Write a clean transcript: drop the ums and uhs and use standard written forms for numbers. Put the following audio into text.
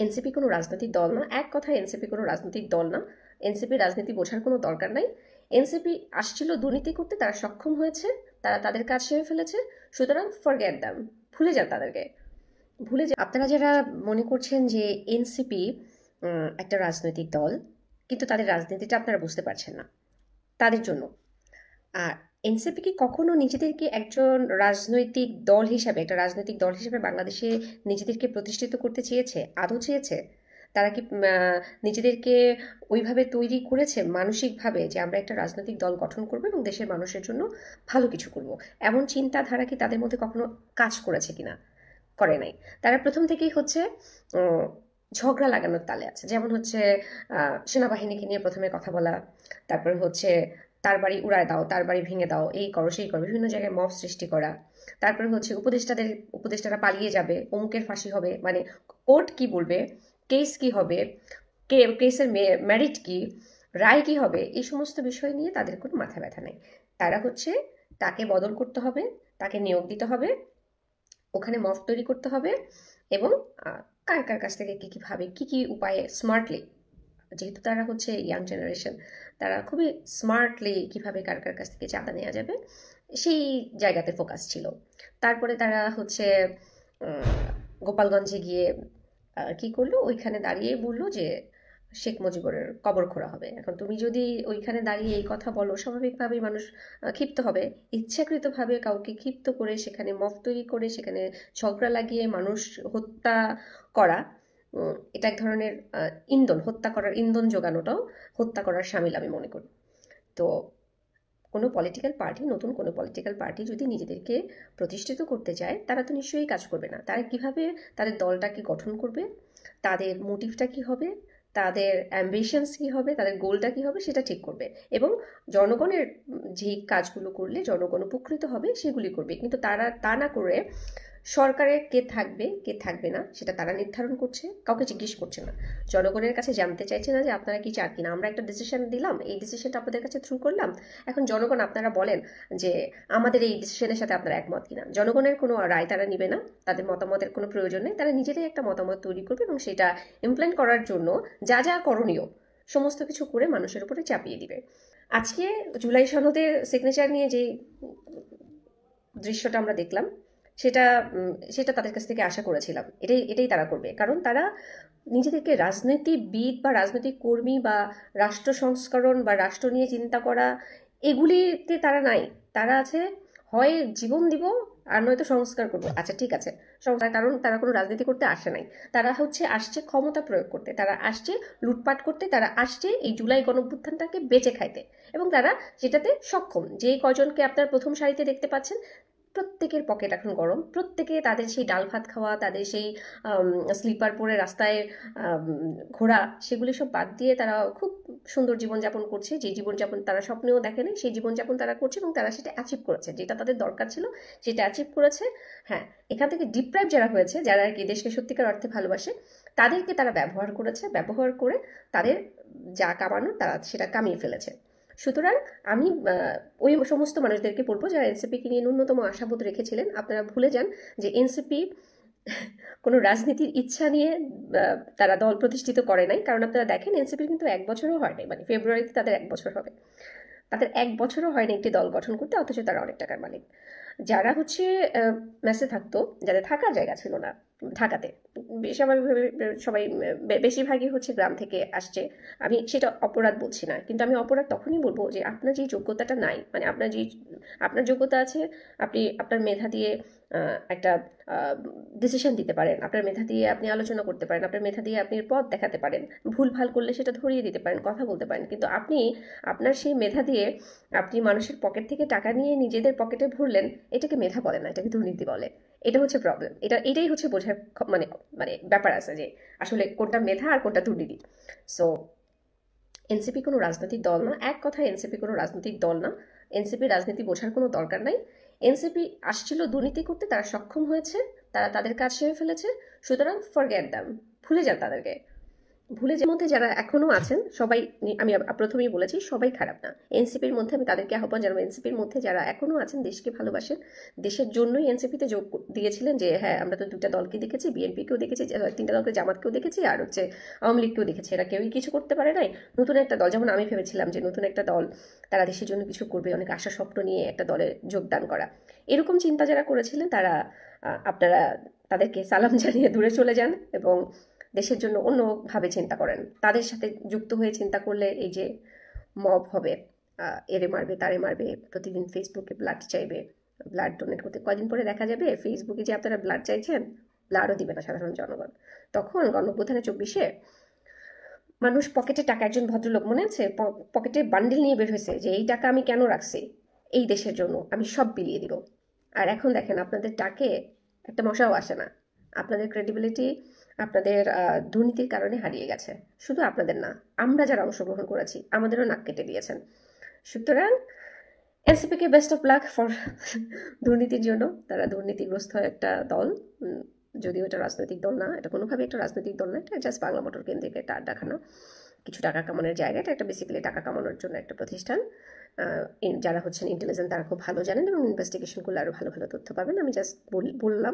NCP কোনো রাজনৈতিক দল না। এক কথায় এনসিপি কোনো রাজনৈতিক দল না। এনসিপি রাজনীতি বোঝার কোনো দরকার নাই। এনসিপি আসছিল দুর্নীতি করতে, তারা সক্ষম হয়েছে, তারা তাদের কাজ সেরে ফেলেছে। সুতরাং ফরগেট দ্যাম, ভুলে যান তাদেরকে, ভুলে যান। আপনারা যারা মনে করছেন যে এনসিপি একটা রাজনৈতিক দল, কিন্তু তাদের রাজনীতিটা আপনারা বুঝতে পারছেন না, তাদের জন্য। আর এনসিপি কি কখনো নিজেদেরকে একজন রাজনৈতিক দল হিসাবে, একটা রাজনৈতিক দল হিসেবে বাংলাদেশে নিজেদেরকে প্রতিষ্ঠিত করতে চেয়েছে? আদৌ চেয়েছে? তারা কি নিজেদেরকে ওইভাবে তৈরি করেছে মানসিকভাবে যে আমরা একটা রাজনৈতিক দল গঠন করবো এবং দেশের মানুষের জন্য ভালো কিছু করব? এমন চিন্তাধারা কি তাদের মধ্যে কখনো কাজ করেছে কিনা? করে নাই। তারা প্রথম থেকেই হচ্ছে ঝগড়া লাগানোর তালে আছে। যেমন হচ্ছে সেনাবাহিনীকে নিয়ে প্রথমে কথা বলা, তারপরে হচ্ছে তার বাড়ি উড়ায় দাও, তার বাড়ি ভেঙে দাও, এই করো সেই করো, বিভিন্ন জায়গায় মব সৃষ্টি করা। তারপরে হচ্ছে উপদেষ্টারা পালিয়ে যাবে, অমুকের ফাঁসি হবে, মানে কোর্ট কি বলবে, কেস কি হবে, কেসের মেরিট কি, রায় কি হবে, এই সমস্ত বিষয় নিয়ে তাদের কোনো মাথা ব্যথা নেই। তারা হচ্ছে তাকে বদল করতে হবে, তাকে নিয়োগ দিতে হবে, ওখানে মফ তৈরি করতে হবে, এবং কার কার কাছ থেকে কী কীভাবে কী কী উপায়ে স্মার্টলি, যেহেতু তারা হচ্ছে ইয়াং জেনারেশন, তারা খুবই স্মার্টলি কীভাবে কার কার কাছ থেকে চাঁদা নেওয়া যাবে সেই জায়গাতে ফোকাস ছিল। তারপরে তারা হচ্ছে গোপালগঞ্জে গিয়ে কি করলো, ওইখানে দাঁড়িয়ে বললো যে শেখ মুজিবুরের কবর খোঁড়া হবে। এখন তুমি যদি ওইখানে দাঁড়িয়ে এই কথা বলো, স্বাভাবিকভাবেই মানুষ ক্ষিপ্ত হবে। ইচ্ছাকৃতভাবে কাউকে ক্ষিপ্ত করে সেখানে মফ তৈরি করে সেখানে ঝগড়া লাগিয়ে মানুষ হত্যা করা, এটা এক ধরনের ইন্ধন, হত্যা করার ইন্ধন যোগানোটাও হত্যা করার সামিল আমি মনে করি। তো কোনো পলিটিক্যাল পার্টি, নতুন কোনো পলিটিক্যাল পার্টি যদি নিজেদেরকে প্রতিষ্ঠিত করতে চায়, তারা তো নিশ্চয়ই কাজ করবে না। তারা কিভাবে তাদের দলটাকে গঠন করবে, তাদের মোটিভটা কি হবে, তাদের অ্যাম্বিশনস কি হবে, তাদের গোলটা কি হবে, সেটা ঠিক করবে এবং জনগণের যেই কাজগুলো করলে জনগণ উপকৃত হবে সেগুলি করবে। কিন্তু তারা তা না করে সরকারে কে থাকবে কে থাকবে না সেটা তারা নির্ধারণ করছে, কাউকে জিজ্ঞেস করছে না, জনগণের কাছে জানতে চাইছে না যে আপনারা কি চান কিনা। আমরা একটা ডিসিশন দিলাম, এই ডিসিশনটা আপনাদের কাছে থ্রু করলাম, এখন জনগণ আপনারা বলেন যে আমাদের এই ডিসিশনের সাথে আপনারা একমত কিনা। জনগণের কোনো রায় তারা নিবে না, তাদের মতামতের কোনো প্রয়োজন নেই, তারা নিজেরাই একটা মতামত তৈরি করবে এবং সেটা ইমপ্লিমেন্ট করার জন্য যা যা করণীয় সমস্ত কিছু করে মানুষের উপরে চাপিয়ে দিবে। আজকে জুলাই সনদের সিগনেচার নিয়ে যে দৃশ্যটা আমরা দেখলাম, সেটা সেটা তাদের কাছ থেকে আশা করেছিলাম। এটাই তারা করবে, কারণ তারা নিজেদেরকে রাজনীতিবিদ বা রাজনৈতিক কর্মী বা রাষ্ট্র সংস্করণ বা রাষ্ট্র নিয়ে চিন্তা করা এগুলিতে তারা নাই। তারা আছে হয় জীবন দিব আর নয়তো সংস্কার করবো। আচ্ছা ঠিক আছে, সংস্কার, কারণ তারা কোনো রাজনীতি করতে আসে নাই, তারা হচ্ছে আসছে ক্ষমতা প্রয়োগ করতে, তারা আসছে লুটপাট করতে, তারা আসছে এই জুলাই গণঅভ্যুত্থানটাকে বেঁচে খাইতে, এবং তারা সেটাতে সক্ষম। যে কয়জনকে আপনার প্রথম সারিতে দেখতে পাচ্ছেন, প্রত্যেকের পকেট এখন গরম, প্রত্যেকে তাদের সেই ডাল ভাত খাওয়া, তাদের সেই স্লিপার পরে রাস্তায় ঘোরা, সেগুলি সব বাদ দিয়ে তারা খুব সুন্দর জীবনযাপন করছে। যে জীবনযাপন তারা স্বপ্নেও দেখেনি সেই জীবনযাপন তারা করছে, এবং তারা সেটা অ্যাচিভ করেছে, যেটা তাদের দরকার ছিল সেটা অ্যাচিভ করেছে। হ্যাঁ, এখান থেকে ডিপ্রাইভ যারা হয়েছে, যারা আর কি দেশকে সত্যিকার অর্থে ভালোবাসে, তাদেরকে তারা ব্যবহার করেছে, ব্যবহার করে তাদের যা কামানোর তারা সেটা কামিয়ে ফেলেছে। সুতরাং আমি ওই সমস্ত মানুষদেরকে বলবো যারা এনসিপিকে নিয়ে ন্যূনতম আশাবোধ রেখেছিলেন, আপনারা ভুলে যান যে এনসিপি কোনো রাজনীতির ইচ্ছা নিয়ে তারা দল প্রতিষ্ঠিত করে নাই। কারণ আপনারা দেখেন এনসিপির কিন্তু 1 বছরও হয় নাই, মানে ফেব্রুয়ারিতে তাদের 1 বছর হবে, তাদের 1 বছরও হয় না একটি দল গঠন করতে, অথচ তারা অনেক টাকার মালিক। যারা হচ্ছে মেসে থাকতো, যাদের থাকার জায়গা ছিল না ঢাকাতে, সবাই বেশিরভাগই হচ্ছে গ্রাম থেকে আসছে। আমি সেটা অপরাধ বলছি না, কিন্তু আমি অপরাধ তখনই বলবো যে আপনার যে যোগ্যতাটা নাই, মানে আপনার যোগ্যতা আছে, আপনি আপনার মেধা দিয়ে একটা ডিসিশন দিতে পারেন, আপনার মেধা দিয়ে আপনি আলোচনা করতে পারেন, আপনার মেধা দিয়ে আপনি পথ দেখাতে পারেন, ভুল ভাল করলে সেটা ধরিয়ে দিতে পারেন, কথা বলতে পারেন। কিন্তু আপনি আপনার সেই মেধা দিয়ে আপনি মানুষের পকেট থেকে টাকা নিয়ে নিজেদের পকেটে ভরলেন, এটাকে মেধা বলে না, এটাকে দুর্নীতি বলে। এটা হচ্ছে প্রবলেম। এটাই হচ্ছে বোঝার মানে মানে ব্যাপার আছে যে আসলে কোনটা মেধা আর কোনটা দুর্নীতি। সো এনসিপি কোনো রাজনৈতিক দল না। এক কথায় এনসিপি কোনো রাজনৈতিক দল না। এনসিপি রাজনীতি বোঝার কোনো দরকার নাই। এনসিপি আসছিল দুর্নীতি করতে, তারা সক্ষম হয়েছে, তারা তাদের কাজ সেরে ফেলেছে। সুতরাং ফরগেট দ্যাম, ভুলে যান তাদেরকে, ভুলে যে মধ্যে যারা এখনো আছেন সবাই, আমি প্রথমেই বলেছি সবাই খারাপ না। এনসিপির মধ্যে আমি তাদেরকে আহ্বান জানাবো, এনসিপির মধ্যে যারা এখনো আছেন, দেশকে ভালোবাসেন, দেশের জন্যই এনসিপিতে যোগ দিয়েছিলেন, যে হ্যাঁ আমরা তো দুটা দলকে দেখেছি, বিএনপিকেও দেখেছি, তিনটা দলকে, জামাতকেও দেখেছি, আর হচ্ছে আওয়ামী লীগকেও দেখেছি, এরা কেউই কিছু করতে পারে নাই। নতুন একটা দল, যেমন আমি ভেবেছিলাম যে নতুন একটা দল, তারা দেশের জন্য কিছু করবে, অনেক আশা স্বপ্ন নিয়ে একটা দলে যোগদান করা, এরকম চিন্তা যারা করেছিলেন তারা, আপনারা তাদেরকে সালাম জানিয়ে দূরে চলে যান এবং দেশের জন্য অন্যভাবে চিন্তা করেন। তাদের সাথে যুক্ত হয়ে চিন্তা করলে এই যে মব হবে, এরে মারবে তারে মারবে, প্রতিদিন ফেসবুকে ব্লাড চাইবে, ব্লাড ডোনেট করতে, কয়দিন পরে দেখা যাবে ফেসবুকে যে আপনারা ব্লাড চাইছেন, ব্লাডও দিবে না সাধারণ জনগণ। তখন গণঅভ্যুত্থানে 24-এ মানুষ পকেটে টাকা, একজন ভদ্রলোক মনে আছে পকেটে বান্ডিল নিয়ে বের হয়েছে যে এই টাকা আমি কেন রাখছি, এই দেশের জন্য, আমি সব বিলিয়ে দিব। আর এখন দেখেন আপনাদের ডাকে একটা মশাও আসে না। আপনাদের ক্রেডিবিলিটি আপনাদের দুর্নীতির কারণে হারিয়ে গেছে। শুধু আপনাদের না, আমরা যারা অংশগ্রহণ করেছি আমাদেরও নাক কেটে দিয়েছেন। সুতরাং এনসিপিকে বেস্ট অফ লাক ফর দুর্নীতির জন্য। তারা দুর্নীতিগ্রস্ত একটা দল, যদিও এটা রাজনৈতিক দল না, এটা কোনোভাবে একটা রাজনৈতিক দল না, এটা জাস্ট বাংলা মোটর কেন্দ্রিক একটা আড্ডাখানা, কিছু টাকা কামানোর জায়গা, এটা একটা বেসিক্যালি টাকা কামানোর জন্য একটা প্রতিষ্ঠান। যারা হচ্ছেন ইন্টেলিজেন্ট তারা খুব ভালো জানেন এবং ইনভেস্টিগেশন করলে আরও ভালো ভালো তথ্য পাবেন। আমি জাস্ট বললাম।